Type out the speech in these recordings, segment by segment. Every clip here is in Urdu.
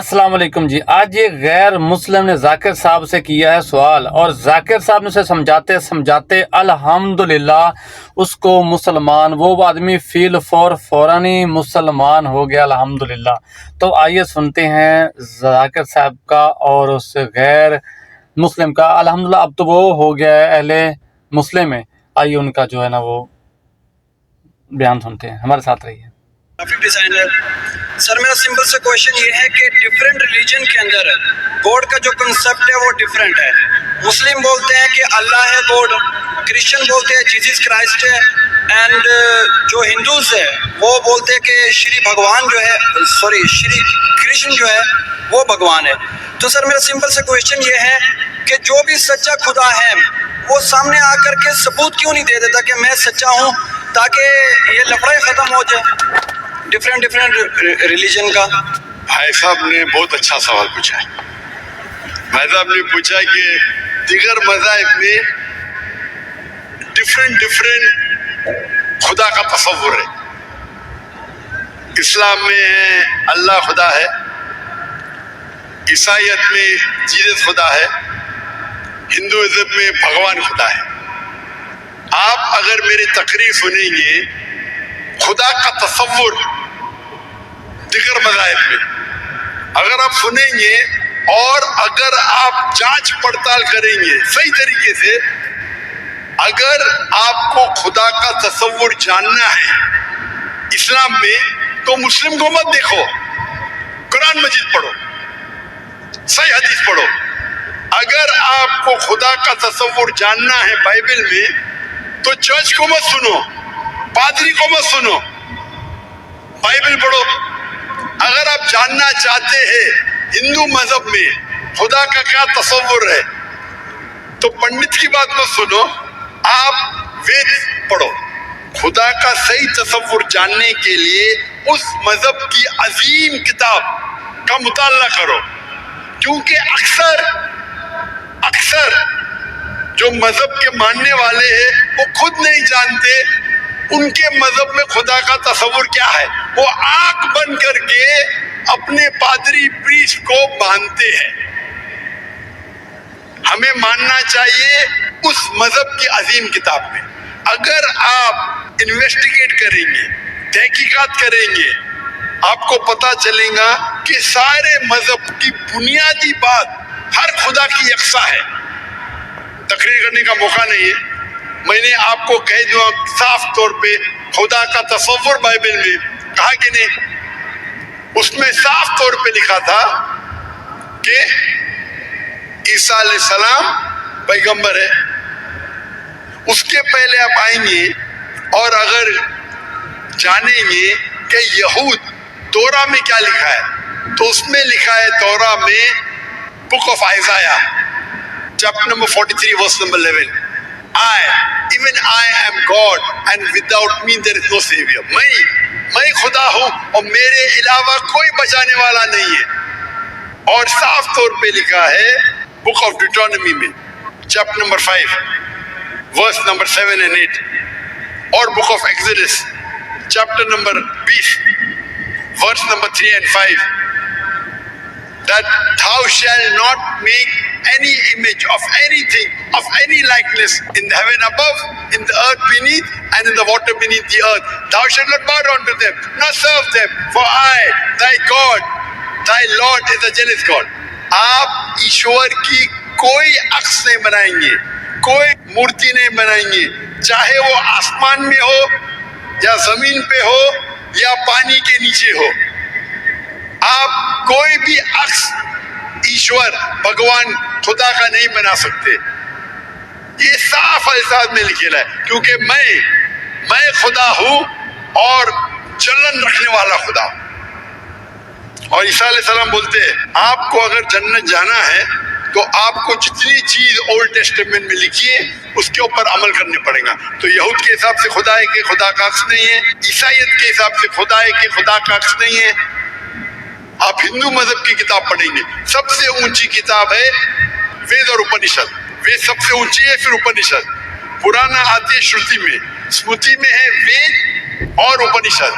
السلام علیکم جی. آج یہ غیر مسلم نے ذاکر صاحب سے کیا ہے سوال، اور ذاکر صاحب نے اسے سمجھاتے الحمدللہ اس کو مسلمان، وہ آدمی فوراً ہی مسلمان ہو گیا الحمدللہ. تو آئیے سنتے ہیں ذاکر صاحب کا اور اس غیر مسلم کا. الحمدللہ اب تو وہ ہو گیا ہے اہل مسلم میں. آئیے ان کا جو ہے نا وہ بیان سنتے ہیں، ہمارے ساتھ رہیے. گرافک ڈیزائنر سر، میرا سمپل سے کویشچن یہ ہے کہ ڈفرینٹ ریلیجن کے اندر گاڈ کا جو کنسپٹ ہے وہ ڈفرینٹ ہے. مسلم بولتے ہیں کہ اللہ ہے گاڈ، کرسچن بولتے ہیں جیزس کرائسٹ ہے، اینڈ جو ہندوز ہے وہ بولتے ہیں کہ شری بھگوان جو ہے، شری کرشن جو ہے وہ بھگوان ہے. تو سر میرا سمپل سے کویشچن یہ ہے کہ جو بھی سچا خدا ہے وہ سامنے آ کر کے ثبوت کیوں نہیں دے دیتا کہ میں سچا ہوں، تاکہ یہ لفڑے ختم ہو جائے ڈفرینٹ ریلیجن کا. بھائی صاحب نے بہت اچھا سوال پوچھا ہے. بھائی صاحب نے پوچھا کہ دیگر مذاہب میں ڈفرینٹ خدا کا تصور ہے. اسلام میں ہے اللہ خدا ہے، عیسائیت میں جیزس خدا ہے، ہندوازم میں بھگوان خدا ہے. آپ اگر میری تقریر سنیں گے خدا کا تصور دیگر مذاہب میں اگر آپ سنیں گے اور اگر آپ جانچ پڑتال کریں گے صحیح طریقے سے، اگر آپ کو خدا کا تصور جاننا ہے اسلام میں تو مسلم کو مت دیکھو، قرآن مجید پڑھو، صحیح حدیث پڑھو. اگر آپ کو خدا کا تصور جاننا ہے بائبل میں تو چرچ کو مت سنو، پادری کو مت سنو، بائبل پڑھو. اگر آپ جاننا چاہتے ہیں ہندو مذہب میں خدا کا کیا تصور ہے تو پنڈت کی بات مت سنو، آپ وید پڑھو. خدا کا صحیح تصور جاننے کے لیے اس مذہب کی عظیم کتاب کا مطالعہ کرو، کیونکہ اکثر جو مذہب کے ماننے والے ہیں وہ خود نہیں جانتے ان کے مذہب میں خدا کا تصور کیا ہے. وہ آنکھ بند کر کے اپنے پادری پریسٹ کو مانتے ہیں. ہمیں ماننا چاہیے اس مذہب کی عظیم کتاب میں. اگر آپ انویسٹیگیٹ کریں گے، تحقیقات کریں گے، آپ کو پتا چلے گا کہ سارے مذہب کی بنیادی بات ہر خدا کی یکساں ہے. تقریر کرنے کا موقع نہیں ہے، میں نے آپ کو کہہ دوں صاف طور پہ خدا کا تصور بائبل میں کہا کہ نہیں، اس میں صاف طور پہ لکھا تھا کہ عیسیٰ علیہ السلام پیغمبر ہے. اس کے پہلے آپ آئیں گے اور اگر جانیں گے کہ یہود تورا میں کیا لکھا ہے تو اس میں لکھا ہے تورا میں book of Isaiah chapter number 43 verse number 11، even I am God and without me there is no savior. میں خدا ہوں اور میرے علاوہ کوئی بچانے والا نہیں ہے. اور صاف طور پہ لکھا ہے بک آف ڈیوٹرانومی میں chapter number 5 verse number 7 and 8، اور book of Exodus chapter number 20 verse number 3 and 5 that thou shalt not make any image of anything, of any likeness in the heaven above, in the earth beneath, and in the water beneath the earth. Thou shalt not bow down to them, nor serve them, for I, thy God, thy Lord is a jealous God. آپ ایشور کی کوئی عکس نہیں بنائیں گے، کوئی مورتی نہیں بنائیں گے، چاہے وہ آسمان میں ہو یا زمین پہ ہو یا پانی کے نیچے ہو. آپ کوئی بھی عکس ایشور بھگوان خدا کا نہیں بنا سکتے. یہ صاف الفاظ میں لکھا ہے، کیونکہ میں خدا ہوں اور جلن رکھنے والا خدا ہوں. اور عیسیٰ علیہ السلام بولتے ہیں آپ کو اگر جنت جانا ہے تو آپ کو جتنی چیز اولڈ ٹیسٹمنٹ میں لکھی ہے اس کے اوپر عمل کرنے پڑے گا. تو یہود کے حساب سے خدا ہے کہ خدا کا عکس نہیں ہے، عیسائیت کے حساب سے خدا ہے کہ خدا کا عکس نہیں ہے. آپ ہندو مذہب کی کتاب پڑھیں گے، سب سے اونچی کتاب ہے وید اور اپنشد. وید سب سے اونچی ہے، پھر اپنشد. پرانا آتی ہے شروتی میں، اسمرتی میں ہے وید اور اپنشد.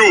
2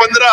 15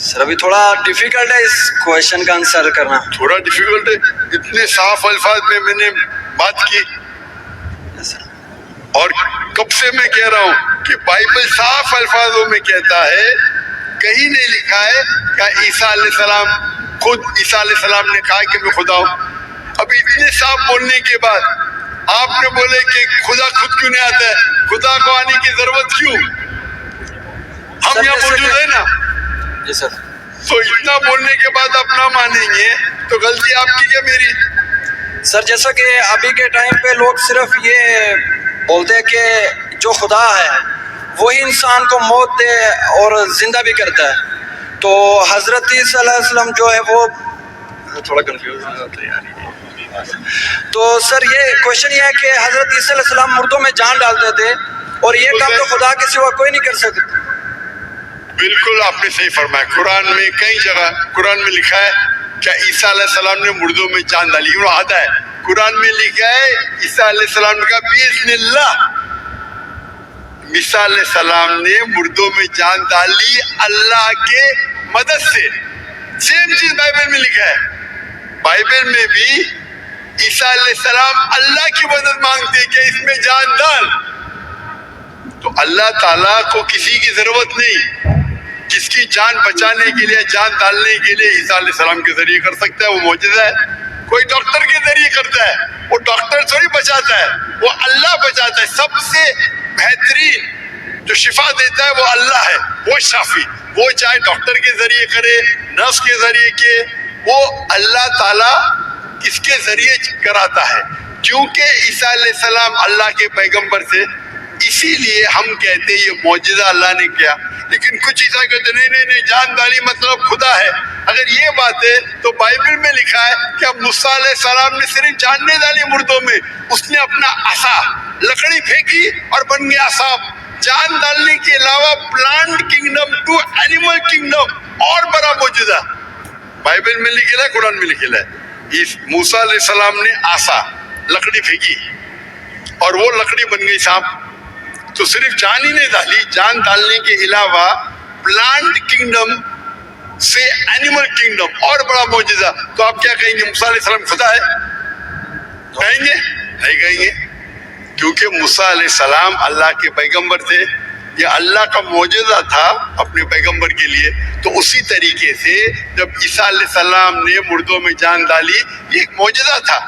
سر ابھی تھوڑا ڈیفیکلٹ ہے اس کویشچن کا آنسر کرنا. تھوڑا ڈیفیکلٹ ہے. اتنے صاف الفاظ میں نے بات کی اور کب سے میں کہہ رہا ہوں کہ بائبل صاف الفاظوں میں کہتا ہے, کہیں نہیں لکھا ہے کہ عیسیٰ علیہ السلام خود عیسیٰ علیہ السلام نے کہا کہ میں خدا ہوں. ابھی اتنے صاف بولنے کے بعد آپ نے بولے کہ خدا خود کیوں نہیں آتا ہے, خدا کو آنے کی ضرورت کیوں؟ ہم یہاں موجود ہیں نا. جی سر. تو اتنا بولنے کے بعد آپ نہ مانیں گے تو غلطی آپ کی کیا میری؟ سر جیسا کہ ابھی کے ٹائم پہ لوگ صرف یہ بولتے ہیں کہ جو خدا ہے وہی انسان کو موت دے اور زندہ بھی کرتا ہے, تو حضرت صلی اللہ علیہ وسلم جو ہے وہ تھوڑا کنفیوز ہو جاتا ہے یار. تو سر یہ کوشچن یہ ہے کہ حضرت عیسیٰ علیہ السلام مردوں میں جان ڈالتے تھے اور یہ کام تو خدا کے سوا کوئی نہیں کر سکتا. بالکل آپ نے صحیح فرمایا. قرآن میں کئی جگہ قرآن میں لکھا ہے کہ عیسیٰ علیہ السلام نے مردوں میں جان ڈالی. وہ آتا ہے قرآن میں لکھا ہے عیسیٰ علیہ السلام نے کہا بِإِذْنِ اللَّهِ, عیسیٰ علیہ السلام نے مردوں میں جان ڈالی اللہ کے مدد سے. سیم چیز بائبل میں لکھا ہے. بائبل میں بھی عیسیٰ علیہ السلام اللہ کی مدد مانگتے کہ اس میں جان ڈال. تو اللہ تعالیٰ کو کسی کی ضرورت نہیں. جس کی جان بچانے کے لیے جان ڈالنے کے لیے عیسیٰ علیہ السلام کے ذریعے کر سکتا ہے, وہ معجزہ ہے. کوئی ڈاکٹر کے ذریعے کرتا ہے, وہ ڈاکٹر تھوڑی بچاتا ہے, وہ اللہ بچاتا ہے. سب سے بہترین جو شفا دیتا ہے وہ اللہ ہے, وہ شافی. وہ چاہے ڈاکٹر کے ذریعے کرے, نرس کے ذریعے کے, وہ اللہ تعالیٰ کس کے ذریعے کراتا ہے, کیونکہ عیسیٰ علیہ السلام اللہ کے پیغمبر سے. اسی لیے ہم کہتے ہیں یہ معجزہ اللہ نے کیا. لیکن کچھ عیسائی کہتے نہیں جان ڈالی مطلب خدا ہے. اگر یہ بات ہے تو بائبل میں لکھا ہے کہ اب موسیٰ علیہ السلام نے صرف جان نہیں ڈالی مردوں میں, اس نے اپنا عصا لکڑی پھینکی اور بن گیا سانپ. جان ڈالنے کے علاوہ plant kingdom to animal kingdom اور بڑا معجزہ بائبل میں لکھا ہے, قرآن میں لکھا ہے. موسیٰ علیہ السلام نے عصا لکڑی پھینکی اور وہ لکڑی بن گئی سانپ. تو صرف جان ہی نہیں ڈالی, جان ڈالنے کے علاوہ پلانٹ کنگڈم سے اینیمل کنگڈم اور بڑا معجزہ. تو آپ کیا کہیں گے موسیٰ علیہ السلام خدا ہے؟ کہیں گے نہیں کہیں گے, کیونکہ موسیٰ علیہ السلام اللہ کے پیغمبر تھے. یہ اللہ کا معجزہ تھا اپنے پیغمبر کے لیے. تو اسی طریقے سے جب عیسیٰ علیہ السلام نے مردوں میں جان ڈالی یہ ایک معجزہ تھا.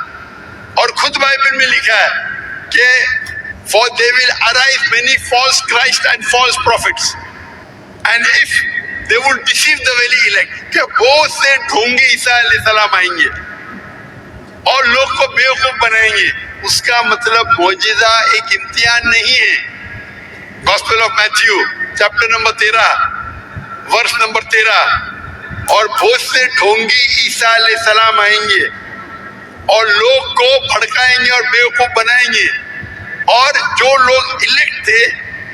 اور خود بائبل میں لکھا ہے کہ for they will arise many false Christ and false prophets and if they would deceive the very elect, کہ بہت سے ڈھونگے عیسیٰ علیہ السلام آئیں گے اور لوگ کو بیوقوف بنائیں گے. اس کا مطلب معجزہ ایک امتحان نہیں ہے. Gospel of Matthew chapter number 13 verse number 13, اور بہت سے ڈھونگی عیسیٰ علیہ السلام آئیں گے اور لوگ کو بھڑکائیں گے اور بیوقوف بنائیں گے, اور جو لوگ الیکٹ تھے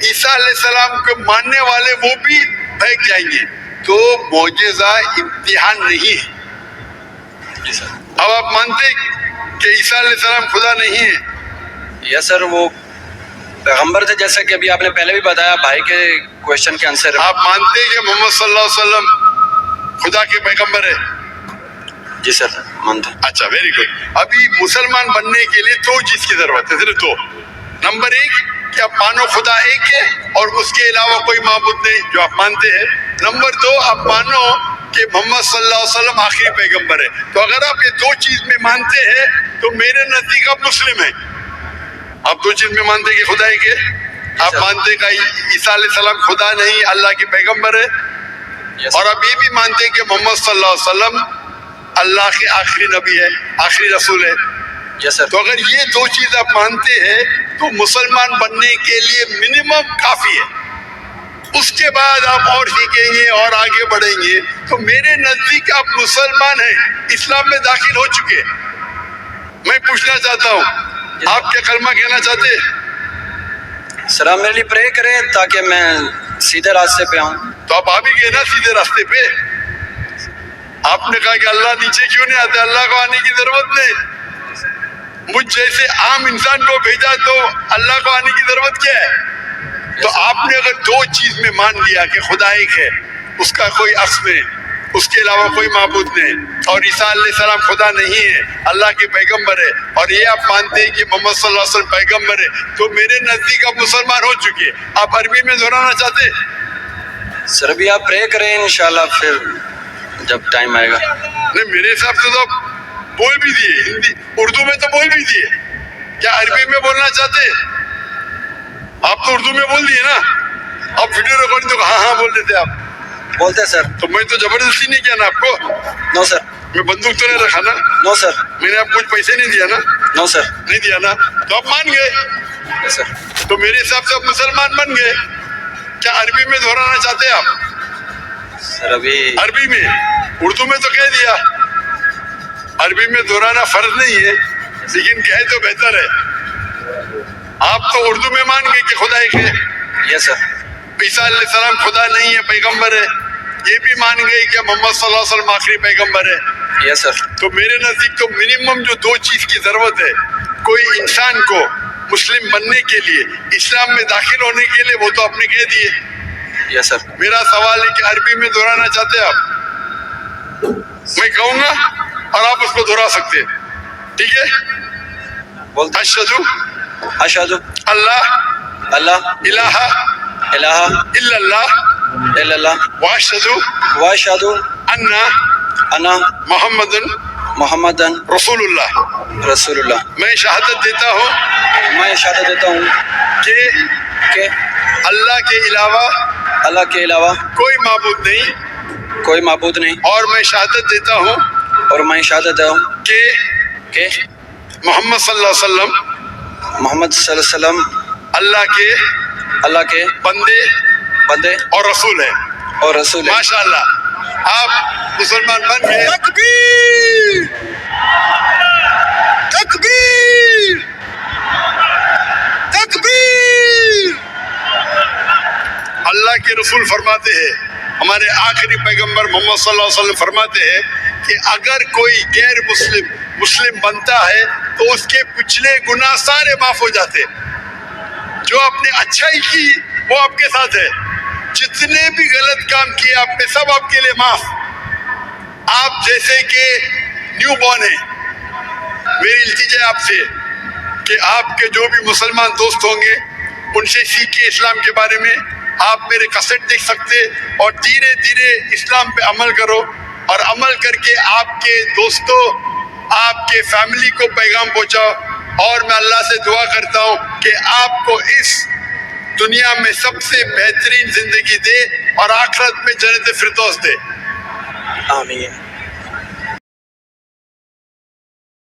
عیسیٰ علیہ السلام کو ماننے والے وہ بھی بھاگ جائیں گے. تو معجزہ امتحان نہیں ہے. اب آپ مانتے کہ عیسیٰ علیہ السلام خدا نہیں ہے؟ یس سر, وہ پیغمبر تھے جیسا کہ ابھی آپ نے پہلے بھی بتایا بھائی کے کویشچن کے آنسر. آپ مانتے کہ محمد صلی اللہ علیہ وسلم خدا کے پیغمبر ہے؟ جی سر مانتے. اچھا ویری گڈ. ابھی مسلمان بننے کے لیے دو چیز کی ضرورت ہے, صرف دو. نمبر ایک کہ آپ مانو خدا ایک ہے اور اس کے علاوہ کوئی معبود نہیں, جو آپ مانتے ہیں. نمبر دو آپ مانو کہ محمد صلی اللہ علیہ وسلم آخری پیغمبر ہے. تو اگر آپ یہ دو چیز میں مانتے ہیں تو میرے نزدیک آپ مسلم ہیں. آپ دو چیز میں مانتے کہ خدا ایک ہے, آپ مانتے کہ عیسیٰ علیہ السلام خدا نہیں اللہ کے پیغمبر ہے, اور آپ یہ بھی مانتے کہ محمد صلی اللہ علیہ وسلم اللہ کے آخری نبی ہے, آخری رسول ہے. تو اگر یہ دو چیز آپ مانتے ہیں تو مسلمان بننے کے لیے منیمم کافی ہے. اس کے بعد آپ اور سیکھیں گے اور آگے بڑھیں گے. تو میرے نزدیک آپ مسلمان ہیں, اسلام میں داخل ہو چکے. میں پوچھنا چاہتا ہوں آپ کیا کلمہ کہنا چاہتے ہیں؟ سر آپ میرے لیے پرے کریں تاکہ میں سیدھے راستے پہ آؤں. تو آپ بھی گئے نا سیدھے راستے پہ. آپ نے کہا کہ اللہ نیچے کیوں نہیں آتے, اللہ کو آنے کی ضرورت نہیں. مجھ جیسے عام انسان کو بھیجا تو اللہ کو آنے کی ضرورت کیا ہے؟ تو آپ نے اگر دو چیز میں مان لیا کہ خدا ایک ہے اس کا کوئی اصل نہیں، اس کے علاوہ کوئی معبود نہیں، اور عیسیٰ علیہ السلام خدا نہیں ہے، اللہ کے پیغمبر ہے، اور یہ آپ مانتے ہیں کہ محمد صلی اللہ علیہ وسلم پیغمبر ہے، تو میرے نزدیک آپ مسلمان ہو چکے. آپ عربی میں دہرانا چاہتے؟ سر ابھی آپ پرے کریں انشاءاللہ، پھر جب ٹائم آئے گا. نہیں، میرے حساب سے تو آپ بول بھی دیے، ہندی اردو میں تو بول بھی دیے. کیا عربی میں بولنا چاہتے؟ آپ تو اردو میں بول دیے نا. آپ ویڈیو ریکارڈنگ تو ہاں بول دیتے آپ. بولتے ہیں سر. تو میں تو زبردستی نہیں کیا نا آپ کو. نو سر. میں بندوق تو نہیں رکھا نا. نو سر. میں نے آپ کچھ پیسے نہیں دیا نا. نو سر. نہیں دیا نا، تو آپ مان گئے. یس سر. تو میرے حساب سے آپ مسلمان بن گئے. کیا عربی میں دہرانا چاہتے آپ؟ سر ابھی عربی میں، اردو میں تو کہہ دیا. عربی میں دہرانا فرض نہیں ہے، لیکن کہے تو بہتر ہے. آپ تو اردو میں مان گئے کہ خدا ایک ہے. یس سر. عیسیٰ علیہ السلام خدا نہیں ہے، پیغمبر ہے. یہ بھی مان گئے کہ محمد صلی اللہ علیہ وسلم آخری پیغمبر ہے. یس سر. تو میرے نزدیک تو منیمم جو دو چیز کی ضرورت ہے کوئی انسان کو مسلم بننے کے لیے، اسلام میں داخل ہونے کے لیے، وہ تو آپ نے کہہ دیے. یس سر. میرا سوال ہے کہ عربی میں دہرانا چاہتے ہیں آپ؟ میں کہوں گا اور آپ اس کو دہرا سکتے ہیں. ٹھیک ہے. بولتے. اشہدو اشہدو اللہ اللہ الہ الہ الا اللہ الا اللہ واشہدو واشہدو انا انا محمد محمدن رسول اللہ. رسول اللہ. میں شہادت دیتا ہوں میں شہادت دیتا ہوں کہ اللہ کے علاوہ اللہ کے علاوہ کوئی معبود نہیں، کوئی معبود نہیں، اور میں شہادت دیتا ہوں اور میں شہادت دیتا ہوں کہ کہ محمد صلی اللہ علیہ وسلم محمد صلی اللہ علیہ وسلم اللہ کے بندے اور رسول ہے. اور رسول ہے. ماشاءاللہ، آپ مسلمان بن گئے. تکبیر تکبیر تکبیر. اللہ کے رسول فرماتے ہیں، ہمارے آخری پیغمبر محمد صلی اللہ علیہ وسلم فرماتے ہیں کہ اگر کوئی غیر مسلم بنتا ہے تو اس کے پچھلے گناہ سارے معاف ہو جاتے. جو آپ نے اچھائی کی وہ آپ کے ساتھ ہے، جتنے بھی غلط کام کیے آپ نے سب آپ کے لیے معاف. آپ جیسے کہ نیو بورن ہیں، میری التجا ہے آپ سے کہ آپ کے جو بھی مسلمان دوست ہوں گے ان سے سیکھیں اسلام کے بارے میں. آپ میرے کیسٹ دیکھ سکتے اور دھیرے دھیرے اسلام پہ عمل کرو، اور عمل کر کے آپ کے دوستوں، آپ کے فیملی کو پیغام پہنچاؤ. اور میں اللہ سے دعا کرتا ہوں کہ آپ کو اس دنیا میں سب سے بہترین زندگی دے اور آخرت میں جنت فردوس دے. آمین.